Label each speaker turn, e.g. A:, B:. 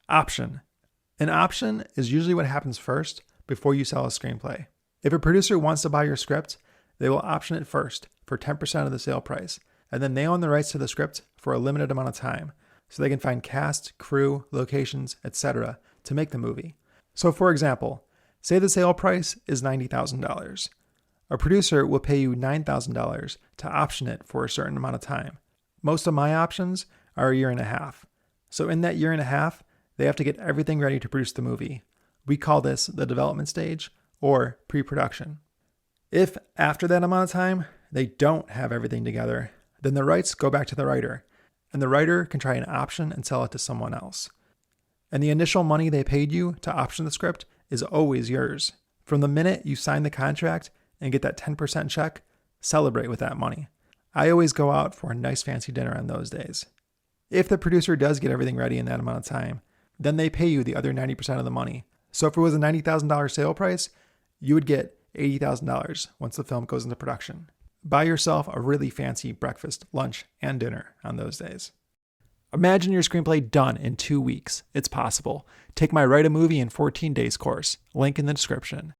A: Option. An option is usually what happens first before you sell a screenplay. If a producer wants to buy your script, they will option it first for 10% of the sale price, and then they own the rights to the script for a limited amount of time, so they can find cast, crew, locations, etc. to make the movie. So for example, say the sale price is $90,000. A producer will pay you $9,000 to option it for a certain amount of time. Most of my options are a year and a half. So in that year and a half, they have to get everything ready to produce the movie. We call this the development stage or pre-production. If after that amount of time, they don't have everything together, then the rights go back to the writer, and the writer can try an option and sell it to someone else. And the initial money they paid you to option the script is always yours. From the minute you sign the contract and get that 10% check, celebrate with that money. I always go out for a nice fancy dinner on those days. If the producer does get everything ready in that amount of time, then they pay you the other 90% of the money. So if it was a $90,000 sale price, you would get $80,000 once the film goes into production. Buy yourself a really fancy breakfast, lunch, and dinner on those days. Imagine your screenplay done in 2 weeks. It's possible. Take my Write a Movie in 14 Days course, link in the description.